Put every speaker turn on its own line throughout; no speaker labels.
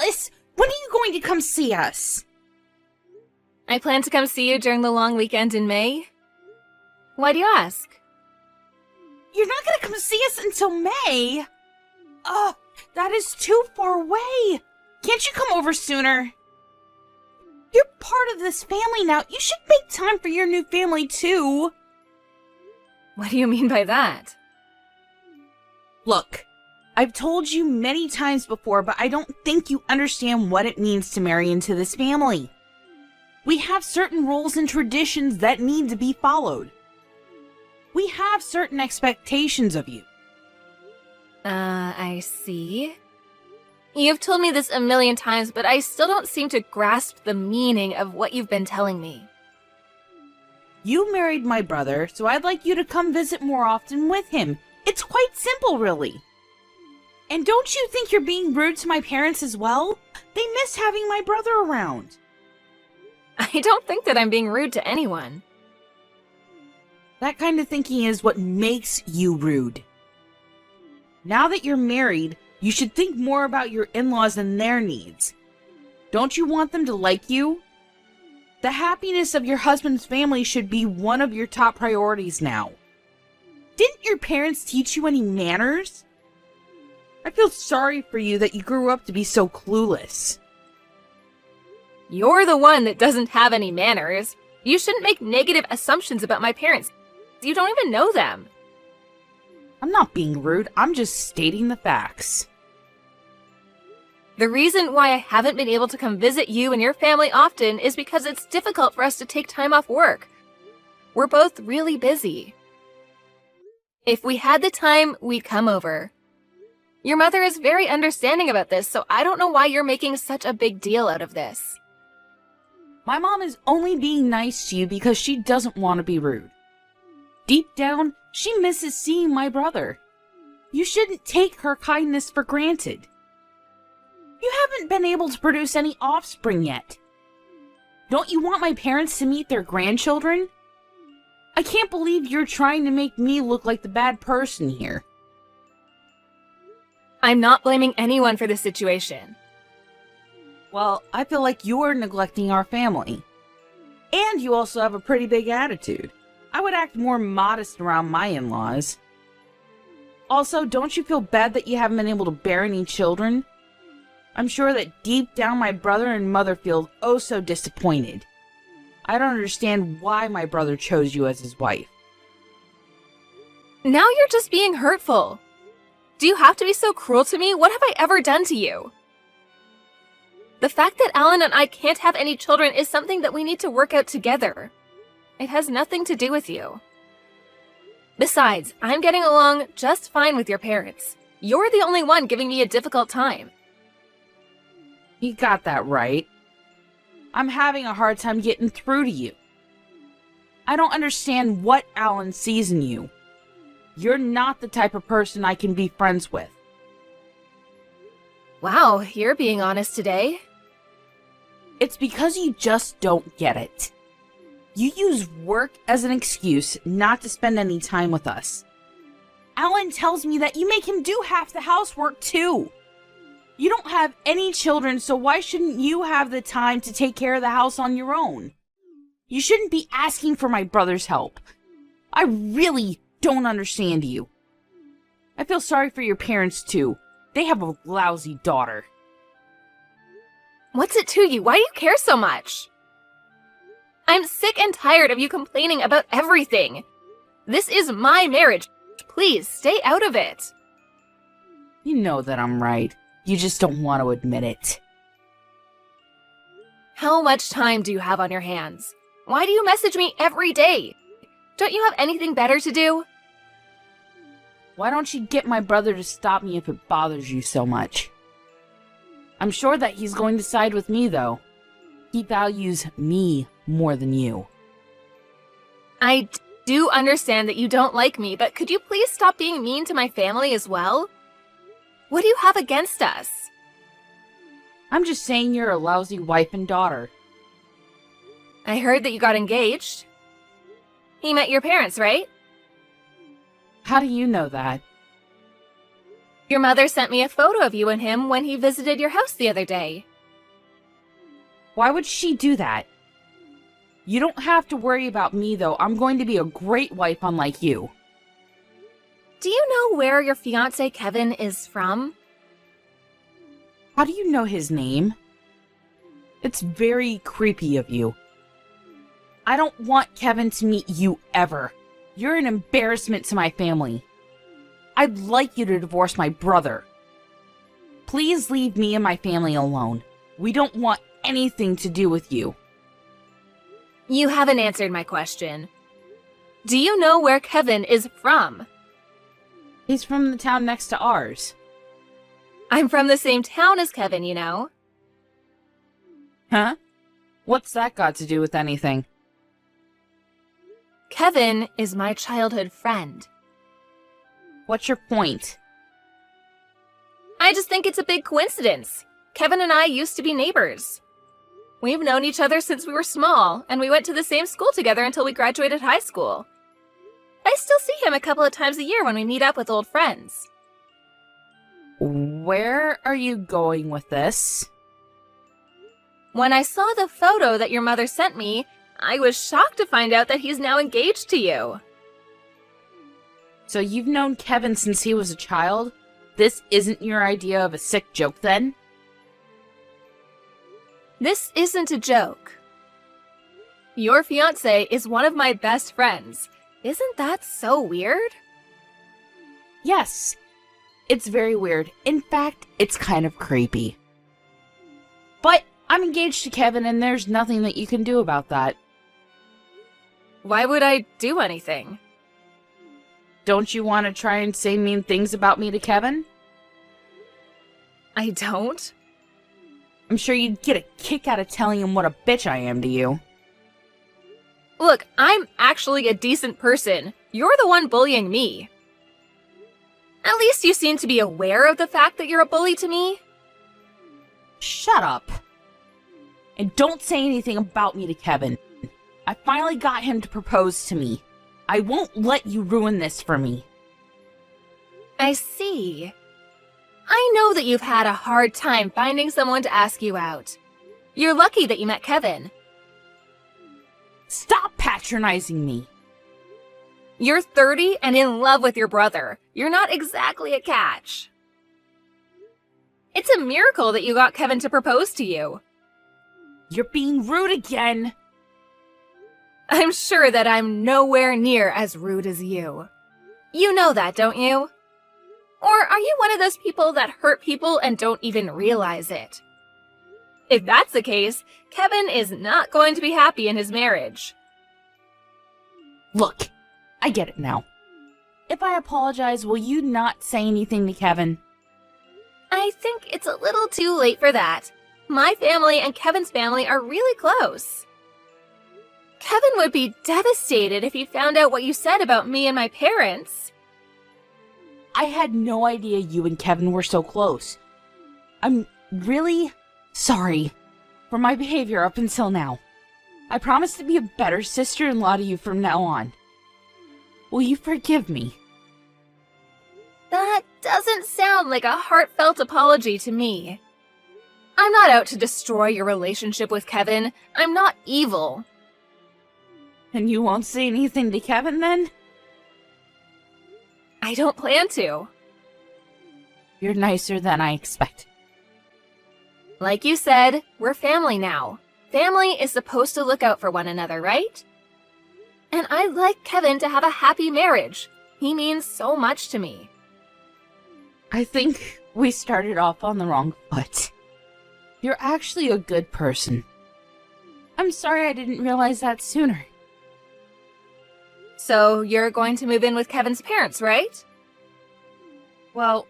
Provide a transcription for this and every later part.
Alice, when are you going to come see us?
I plan to come see you during the long weekend in May. Why do you ask?
You're not going to come see us until May? Ugh, that is too far away. Can't you come over sooner? You're part of this family now. You should make time for your new family, too.
What do you mean by that?
Look, I've told you many times before, but I don't think you understand what it means to marry into this family. We have certain rules and traditions that need to be followed. We have certain expectations of you.
I see. You've told me this a million times, but I still don't seem to grasp the meaning of what you've been telling me.
You married my brother, so I'd like you to come visit more often with him. It's quite simple, really. And don't you think you're being rude to my parents as well? They miss having my brother around.
I don't think that I'm being rude to anyone.
That kind of thinking is what makes you rude. Now that you're married, you should think more about your in-laws and their needs. Don't you want them to like you? The happiness of your husband's family should be one of your top priorities now. Didn't your parents teach you any manners? I feel sorry for you that you grew up to be so clueless.
You're the one that doesn't have any manners. You shouldn't make negative assumptions about my parents. You don't even know them.
I'm not being rude, I'm just stating the facts.
The reason why I haven't been able to come visit you and your family often is because it's difficult for us to take time off work. We're both really busy. If we had the time, we'd come over. Your mother is very understanding about this, so I don't know why you're making such a big deal out of this.
My mom is only being nice to you because she doesn't want to be rude. Deep down, she misses seeing my brother. You shouldn't take her kindness for granted. You haven't been able to produce any offspring yet. Don't you want my parents to meet their grandchildren? I can't believe you're trying to make me look like the bad person here.
I'm not blaming anyone for this situation.
Well, I feel like you're neglecting our family. And you also have a pretty big attitude. I would act more modest around my in-laws. Also, don't you feel bad that you haven't been able to bear any children? I'm sure that deep down my brother and mother feel oh so disappointed. I don't understand why my brother chose you as his wife.
Now you're just being hurtful. Do you have to be so cruel to me? What have I ever done to you? The fact that Alan and I can't have any children is something that we need to work out together. It has nothing to do with you. Besides, I'm getting along just fine with your parents. You're the only one giving me a difficult time.
You got that right. I'm having a hard time getting through to you. I don't understand what Alan sees in you. You're not the type of person I can be friends with.
Wow, you're being honest today.
It's because you just don't get it. You use work as an excuse not to spend any time with us. Alan tells me that you make him do half the housework too. You don't have any children, so why shouldn't you have the time to take care of the house on your own? You shouldn't be asking for my brother's help. I really don't understand you. I feel sorry for your parents too. They have a lousy daughter.
What's it to you? Why do you care so much? I'm sick and tired of you complaining about everything. This is my marriage. Please, stay out of it.
You know that I'm right. You just don't want to admit it.
How much time do you have on your hands? Why do you message me every day? Don't you have anything better to do?
Why don't you get my brother to stop me if it bothers you so much? I'm sure that he's going to side with me, though. He values me more than you.
I do understand that you don't like me, but could you please stop being mean to my family as well? What do you have against us?
I'm just saying you're a lousy wife and daughter.
I heard that you got engaged. He met your parents, right?
How do you know that?
Your mother sent me a photo of you and him when he visited your house the other day.
Why would she do that? You don't have to worry about me, though. I'm going to be a great wife unlike you.
Do you know where your fiancé Kevin is from?
How do you know his name? It's very creepy of you. I don't want Kevin to meet you ever. You're an embarrassment to my family. I'd like you to divorce my brother. Please leave me and my family alone. We don't want anything to do with you.
You haven't answered my question. Do you know where Kevin is from?
He's from the town next to ours.
I'm from the same town as Kevin, you know.
Huh? What's that got to do with anything?
Kevin is my childhood friend.
What's your point?
I just think it's a big coincidence. Kevin and I used to be neighbors. We've known each other since we were small, and we went to the same school together until we graduated high school. I still see him a couple of times a year when we meet up with old friends.
Where are you going with this?
When I saw the photo that your mother sent me, I was shocked to find out that he's now engaged to you.
So you've known Kevin since he was a child? This isn't your idea of a sick joke, then?
This isn't a joke. Your fiancé is one of my best friends. Isn't that so weird?
Yes. It's very weird. In fact, it's kind of creepy. But I'm engaged to Kevin, and there's nothing that you can do about that.
Why would I do anything?
Don't you want to try and say mean things about me to Kevin?
I don't.
I'm sure you'd get a kick out of telling him what a bitch I am to you.
Look, I'm actually a decent person. You're the one bullying me. At least you seem to be aware of the fact that you're a bully to me.
Shut up. And don't say anything about me to Kevin. I finally got him to propose to me. I won't let you ruin this for me.
I see. I know that you've had a hard time finding someone to ask you out. You're lucky that you met Kevin.
Stop patronizing me.
You're 30 and in love with your brother. You're not exactly a catch. It's a miracle that you got Kevin to propose to you.
You're being rude again.
I'm sure that I'm nowhere near as rude as you. You know that, don't you? Or are you one of those people that hurt people and don't even realize it? If that's the case, Kevin is not going to be happy in his marriage.
Look, I get it now. If I apologize, will you not say anything to Kevin?
I think it's a little too late for that. My family and Kevin's family are really close. Kevin would be devastated if he found out what you said about me and my parents.
I had no idea you and Kevin were so close. I'm really sorry for my behavior up until now. I promise to be a better sister-in-law to you from now on. Will you forgive me?
That doesn't sound like a heartfelt apology to me. I'm not out to destroy your relationship with Kevin. I'm not evil.
And you won't say anything to Kevin then?
I don't plan to.
You're nicer than I expected.
Like you said, we're family now. Family is supposed to look out for one another, right? And I'd like Kevin to have a happy marriage. He means so much to me.
I think we started off on the wrong foot. You're actually a good person. I'm sorry I didn't realize that sooner.
So you're going to move in with Kevin's parents, right?
Well,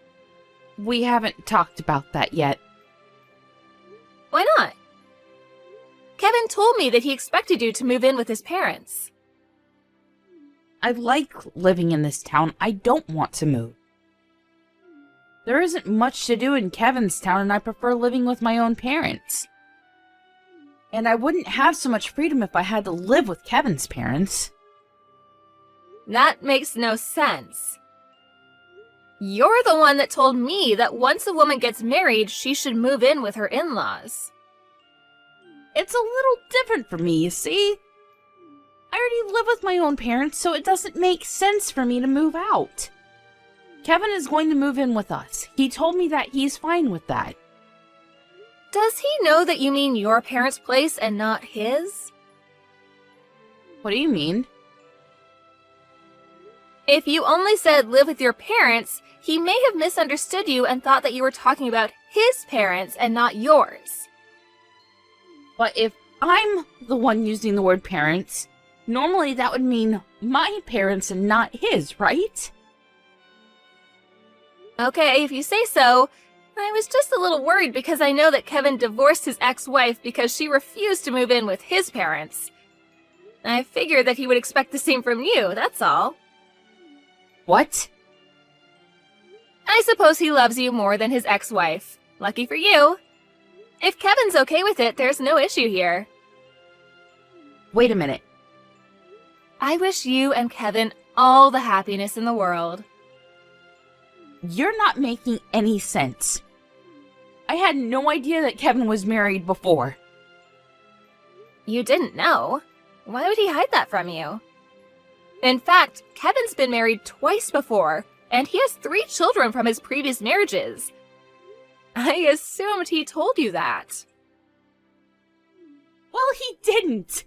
we haven't talked about that yet.
Why not? Kevin told me that he expected you to move in with his parents.
I like living in this town. I don't want to move. There isn't much to do in Kevin's town, and I prefer living with my own parents. And I wouldn't have so much freedom if I had to live with Kevin's parents.
That makes no sense. You're the one that told me that once a woman gets married, she should move in with her in-laws.
It's a little different for me, you see? I already live with my own parents, so it doesn't make sense for me to move out. Kevin is going to move in with us. He told me that he's fine with that.
Does he know that you mean your parents' place and not his?
What do you mean?
If you only said live with your parents, he may have misunderstood you and thought that you were talking about his parents and not yours.
But if I'm the one using the word parents, normally that would mean my parents and not his, right?
Okay, if you say so. I was just a little worried because I know that Kevin divorced his ex-wife because she refused to move in with his parents. I figured that he would expect the same from you, that's all.
What?
I suppose he loves you more than his ex-wife. Lucky for you. If Kevin's okay with it, there's no issue here.
Wait a minute.
I wish you and Kevin all the happiness in the world.
You're not making any sense. I had no idea that Kevin was married before.
You didn't know? Why would he hide that from you? In fact, Kevin's been married twice before, and he has 3 children from his previous marriages. I assumed he told you that.
Well, he didn't.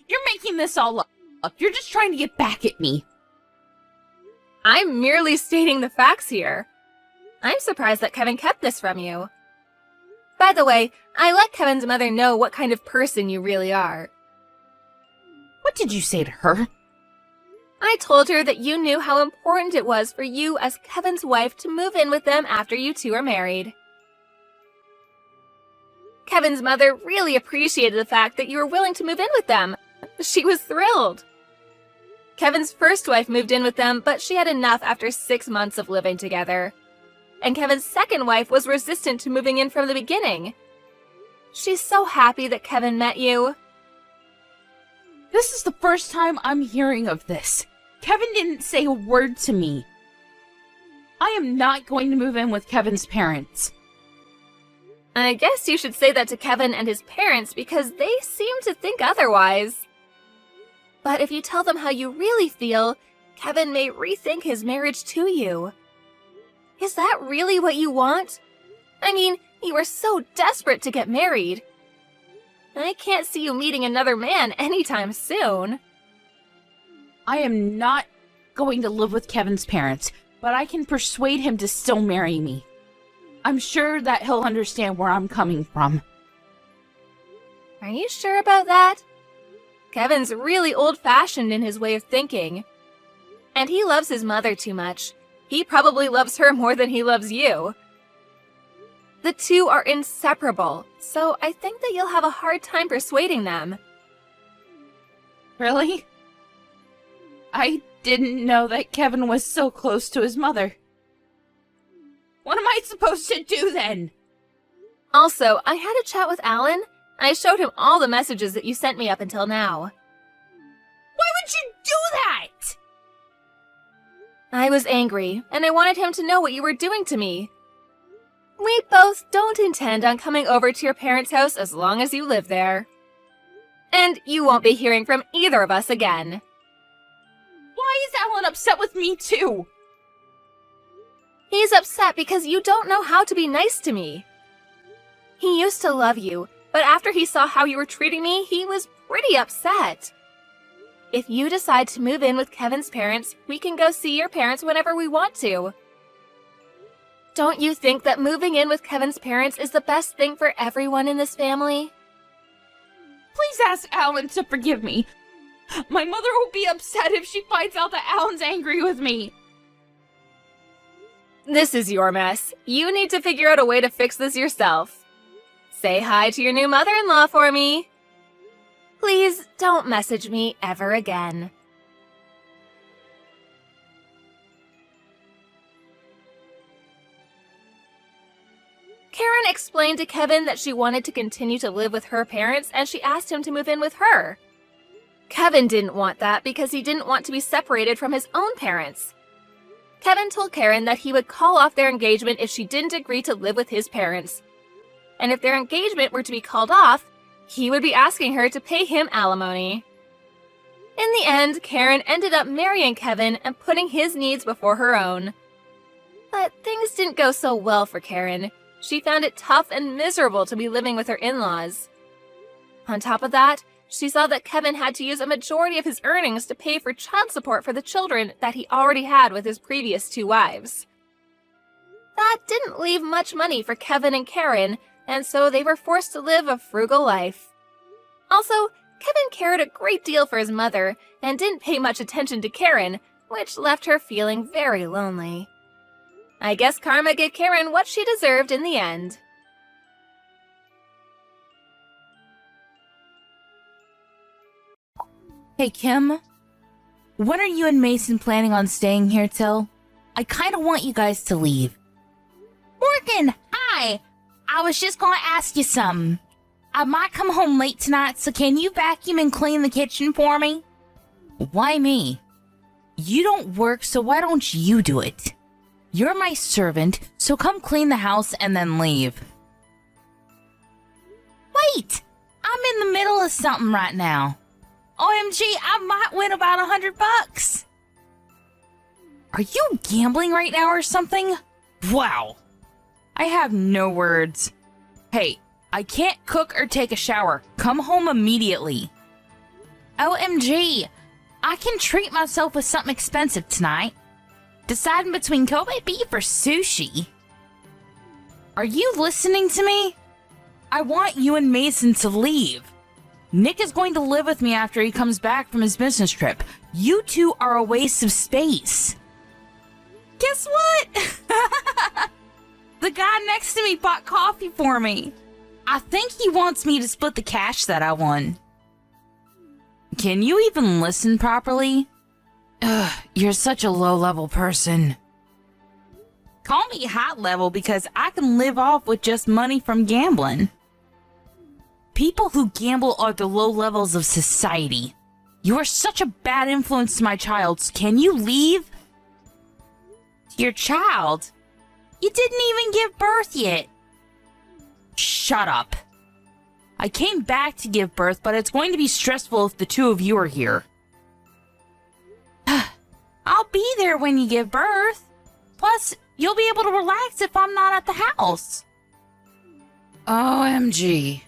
You're making this all up. You're just trying to get back at me.
I'm merely stating the facts here. I'm surprised that Kevin kept this from you. By the way, I let Kevin's mother know what kind of person you really are.
What did you say to her?
I told her that you knew how important it was for you as Kevin's wife to move in with them after you two are married. Kevin's mother really appreciated the fact that you were willing to move in with them. She was thrilled. Kevin's first wife moved in with them, but she had enough after 6 months of living together. And Kevin's second wife was resistant to moving in from the beginning. She's so happy that Kevin met you.
This is the first time I'm hearing of this. Kevin didn't say a word to me. I am not going to move in with Kevin's parents.
I guess you should say that to Kevin and his parents because they seem to think otherwise. But if you tell them how you really feel, Kevin may rethink his marriage to you. Is that really what you want? I mean, you were so desperate to get married. I can't see you meeting another man anytime soon.
I am not going to live with Kevin's parents, but I can persuade him to still marry me. I'm sure that he'll understand where I'm coming from.
Are you sure about that? Kevin's really old-fashioned in his way of thinking. And he loves his mother too much. He probably loves her more than he loves you. The two are inseparable, so I think that you'll have a hard time persuading them.
Really? I didn't know that Kevin was so close to his mother. What am I supposed to do then?
Also, I had a chat with Alan. I showed him all the messages that you sent me up until now.
Why would you do that?
I was angry, and I wanted him to know what you were doing to me. We both don't intend on coming over to your parents' house as long as you live there. And you won't be hearing from either of us again.
Why is Alan upset with me too?
He's upset because you don't know how to be nice to me. He used to love you, but after he saw how you were treating me, he was pretty upset. If you decide to move in with Kevin's parents, we can go see your parents whenever we want to. Don't you think that moving in with Kevin's parents is the best thing for everyone in this family?
Please ask Alan to forgive me. My mother will be upset if she finds out that Alan's angry with me.
This is your mess. You need to figure out a way to fix this yourself. Say hi to your new mother-in-law for me. Please don't message me ever again. Karen explained to Kevin that she wanted to continue to live with her parents and she asked him to move in with her. Kevin didn't want that because he didn't want to be separated from his own parents. Kevin told Karen that he would call off their engagement if she didn't agree to live with his parents. And if their engagement were to be called off, he would be asking her to pay him alimony. In the end, Karen ended up marrying Kevin and putting his needs before her own. But things didn't go so well for Karen. She found it tough and miserable to be living with her in-laws. On top of that, she saw that Kevin had to use a majority of his earnings to pay for child support for the children that he already had with his previous 2 wives. That didn't leave much money for Kevin and Karen, and so they were forced to live a frugal life. Also, Kevin cared a great deal for his mother and didn't pay much attention to Karen, which left her feeling very lonely. I guess karma gave Karen what she deserved in the end.
Hey, Kim. When are you and Mason planning on staying here till? I kind of want you guys to leave. Morgan, hi. I was just going to ask you something. I might come home late tonight, so can you vacuum and clean the kitchen for me? Why me? You don't work, so why don't you do it? You're my servant, so come clean the house and then leave. Wait! I'm in the middle of something right now. OMG, I might win about $100. Are you gambling right now or something? Wow. I have no words. Hey, I can't cook or take a shower. Come home immediately. OMG, I can treat myself with something expensive tonight. Deciding between Kobe beef or sushi. Are you listening to me? I want you and Mason to leave. Nick is going to live with me after he comes back from his business trip. You two are a waste of space. Guess what? The guy next to me bought coffee for me. I think he wants me to split the cash that I won. Can you even listen properly? Ugh, you're such a low-level person. Call me high-level because I can live off with just money from gambling. People who gamble are the low levels of society. You are such a bad influence to my child. Can you leave? Your child? You didn't even give birth yet. Shut up. I came back to give birth, but it's going to be stressful if the two of you are here. I'll be there when you give birth. Plus, you'll be able to relax if I'm not at the house. OMG.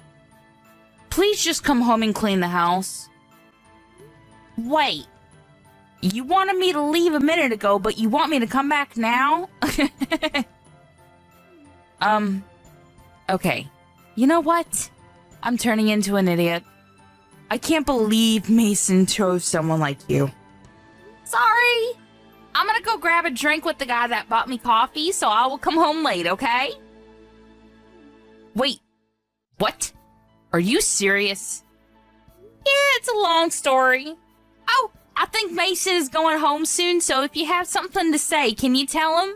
Please just come home and clean the house. Wait. You wanted me to leave a minute ago, but you want me to come back now? Okay. You know what? I'm turning into an idiot. I can't believe Mason chose someone like you. Sorry. I'm gonna go grab a drink with the guy that bought me coffee, so I will come home late, okay? Wait. What? Are you serious? Yeah, it's a long story. Oh, I think Mason is going home soon, so if you have something to say, can you tell him?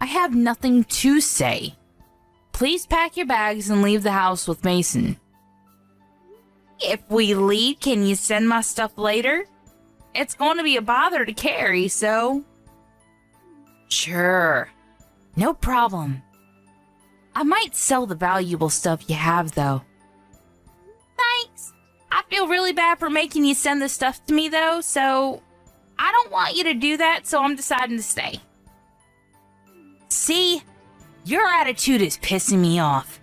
I have nothing to say. Please pack your bags and leave the house with Mason. If we leave, can you send my stuff later? It's going to be a bother to carry, so... Sure. No problem. I might sell the valuable stuff you have, though. Thanks. I feel really bad for making you send this stuff to me, though, so... I don't want you to do that, so I'm deciding to stay. See? Your attitude is pissing me off.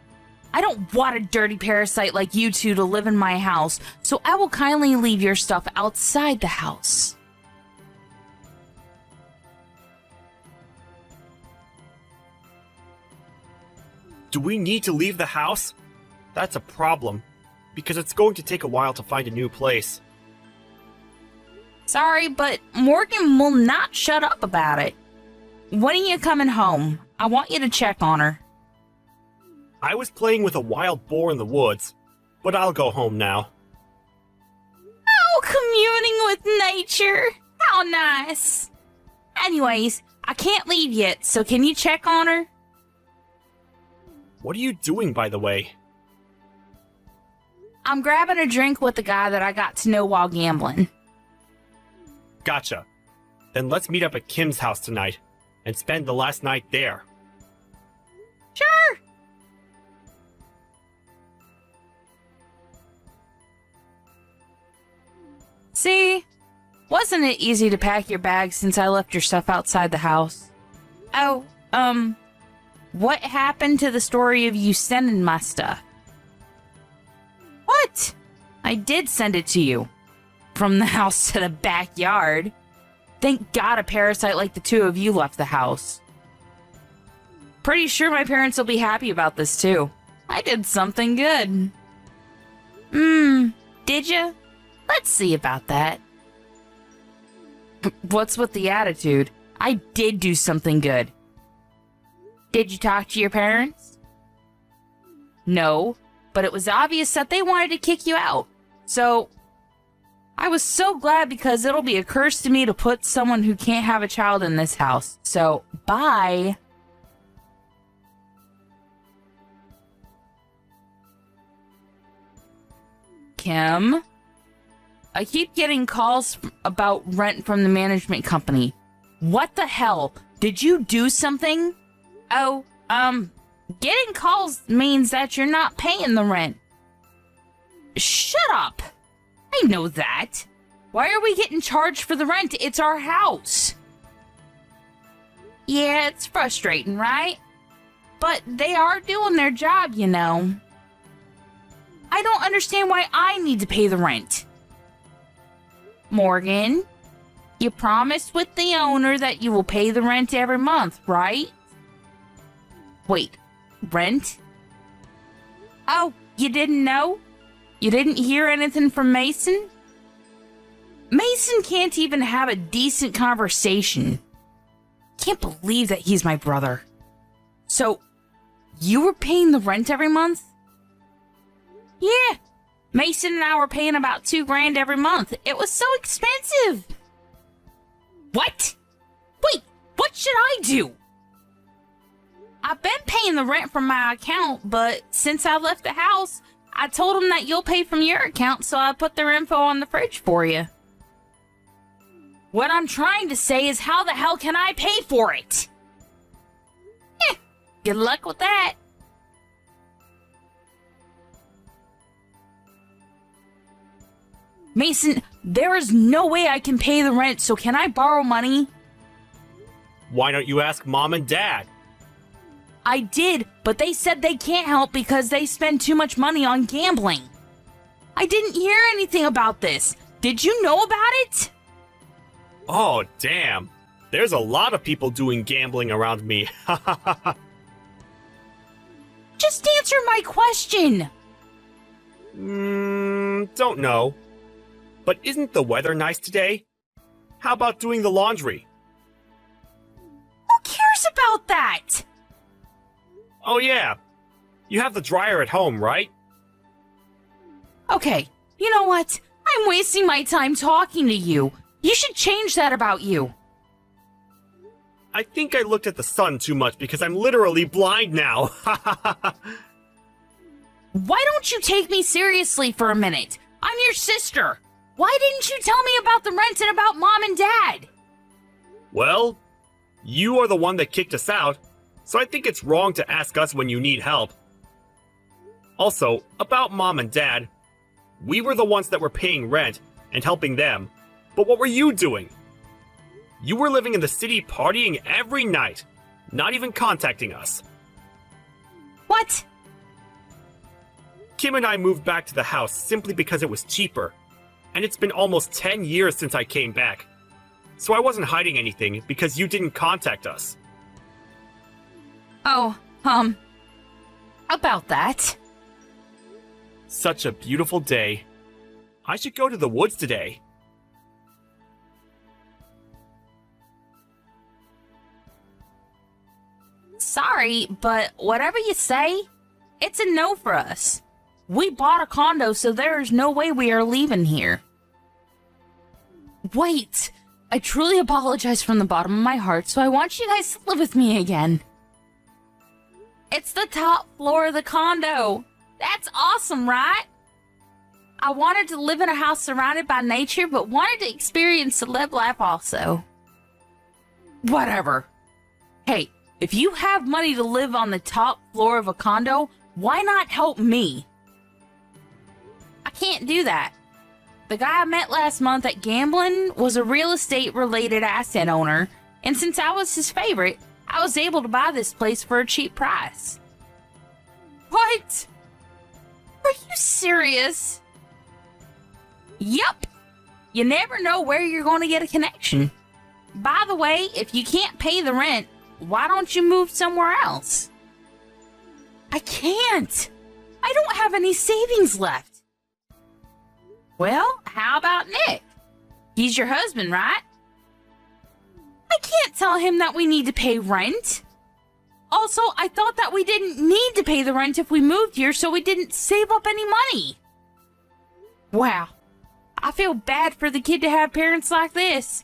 I don't want a dirty parasite like you two to live in my house, so I will kindly leave your stuff outside the house.
Do we need to leave the house? That's a problem, because it's going to take a while to find a new place.
Sorry, but Morgan will not shut up about it. When are you coming home? I want you to check on her.
I was playing with a wild boar in the woods, but I'll go home now.
Oh, communing with nature. How nice. Anyways, I can't leave yet, so can you check on her?
What are you doing, by the way?
I'm grabbing a drink with the guy that I got to know while gambling.
Gotcha. Then let's meet up at Kim's house tonight and spend the last night there.
Sure. See? Wasn't it easy to pack your bags since I left your stuff outside the house? Oh, what happened to the story of you sending my stuff? What? I did send it to you. From the house to the backyard. Thank God a parasite like the two of you left the house. Pretty sure my parents will be happy about this too. I did something good. Did you? Let's see about that. What's with the attitude? I did do something good. Did you talk to your parents? No, but it was obvious that they wanted to kick you out. So, I was so glad because it'll be a curse to me to put someone who can't have a child in this house. So, bye. Kim? I keep getting calls about rent from the management company. What the hell? Did you do something? Oh, getting calls means that you're not paying the rent. Shut up! I know that. Why are we getting charged for the rent? It's our house. Yeah, it's frustrating, right? But they are doing their job, you know. I don't understand why I need to pay the rent. Morgan, you promised with the owner that you will pay the rent every month, right? Wait, rent? Oh, you didn't know? You didn't hear anything from Mason? Mason can't even have a decent conversation. Can't believe that he's my brother. So, you were paying the rent every month? Yeah. Mason and I were paying about $2,000 every month. It was so expensive. What? Wait, what should I do? I've been paying the rent from my account, but since I left the house, I told them that you'll pay from your account, so I put their info on the fridge for you. What I'm trying to say is, how the hell can I pay for it? Good luck with that. Mason, there is no way I can pay the rent, so can I borrow money?
Why don't you ask Mom and Dad?
I did, but they said they can't help because they spend too much money on gambling. I didn't hear anything about this. Did you know about it?
Oh, damn. There's a lot of people doing gambling around me.
Just answer my question.
Don't know. But isn't the weather nice today? How about doing the laundry?
Who cares about that?
Oh yeah. You have the dryer at home, right?
Okay, you know what? I'm wasting my time talking to you. You should change that about you.
I think I looked at the sun too much because I'm literally blind now.
Why don't you take me seriously for a minute? I'm your sister. Why didn't you tell me about the rent and about Mom and Dad?
Well, you are the one that kicked us out, so I think it's wrong to ask us when you need help. Also, about Mom and Dad, we were the ones that were paying rent and helping them, but what were you doing? You were living in the city partying every night, not even contacting us.
What?
Kim and I moved back to the house simply because it was cheaper, and it's been almost 10 years since I came back. So I wasn't hiding anything because you didn't contact us.
Oh, about that.
Such a beautiful day. I should go to the woods today.
Sorry, but whatever you say, it's a no for us. We bought a condo, so there is no way we are leaving here. Wait, I truly apologize from the bottom of my heart, so I want you guys to live with me again. It's the top floor of the condo. That's awesome, right? I wanted to live in a house surrounded by nature, but wanted to experience the live life also. Whatever. Hey, if you have money to live on the top floor of a condo, why not help me? I can't do that. The guy I met last month at gambling was a real estate related asset owner, and since I was his favorite, I was able to buy this place for a cheap price. What? Are you serious? Yup. You never know where you're going to get a connection. By the way, if you can't pay the rent, why don't you move somewhere else? I can't. I don't have any savings left. Well, how about Nick? He's your husband, right? I can't tell him that we need to pay rent. Also, I thought that we didn't need to pay the rent if we moved here, so we didn't save up any money. Wow. I feel bad for the kid to have parents like this.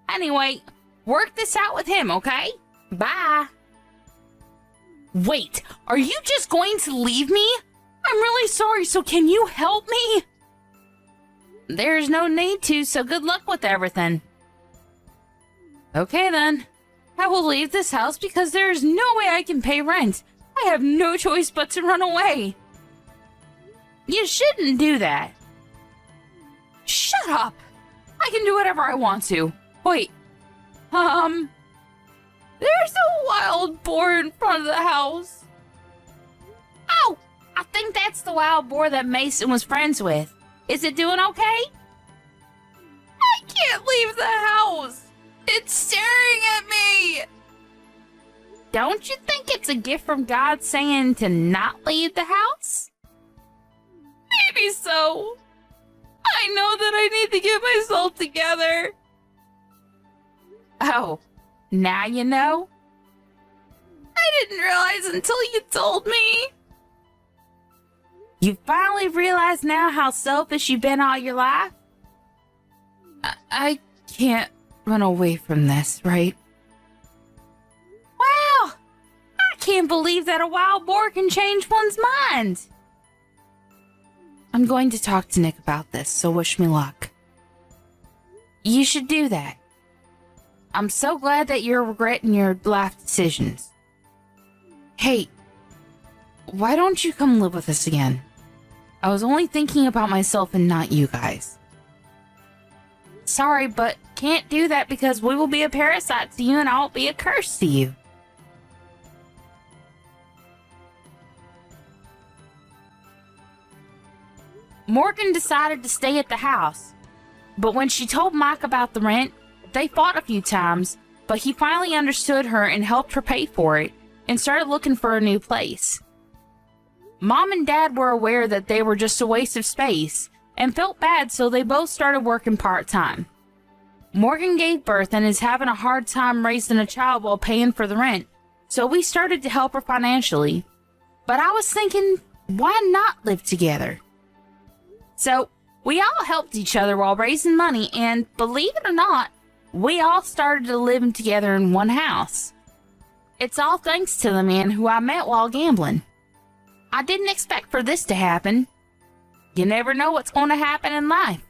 Anyway, work this out with him, okay? Bye. Wait, are you just going to leave me? I'm really sorry, so can you help me? There's no need to, so good luck with everything. Okay then. I will leave this house because there is no way I can pay rent. I have no choice but to run away. You shouldn't do that. Shut up. I can do whatever I want to. Wait. There's a wild boar in front of the house. Oh, I think that's the wild boar that Mason was friends with. Is it doing okay? I can't leave the house. It's staring at me. Don't you think it's a gift from God saying to not leave the house? Maybe so. I know that I need to get myself together. Oh, now you know? I didn't realize until you told me. You finally realize now how selfish you've been all your life? I can't run away from this, right? Wow! I can't believe that a wild boar can change one's mind. I'm going to talk to Nick about this, so wish me luck. You should do that. I'm so glad that you're regretting your life decisions. Hey, why don't you come live with us again? I was only thinking about myself and not you guys. Sorry, but can't do that because we will be a parasite to you and I'll be a curse to you. Morgan decided to stay at the house, but when she told Mike about the rent, they fought a few times, but he finally understood her and helped her pay for it and started looking for a new place. Mom and Dad were aware that they were just a waste of space and felt bad, so they both started working part-time. Morgan gave birth and is having a hard time raising a child while paying for the rent, so we started to help her financially. But I was thinking, why not live together? So we all helped each other while raising money, and believe it or not, we all started to live together in one house. It's all thanks to the man who I met while gambling. I didn't expect for this to happen. You never know what's going to happen in life.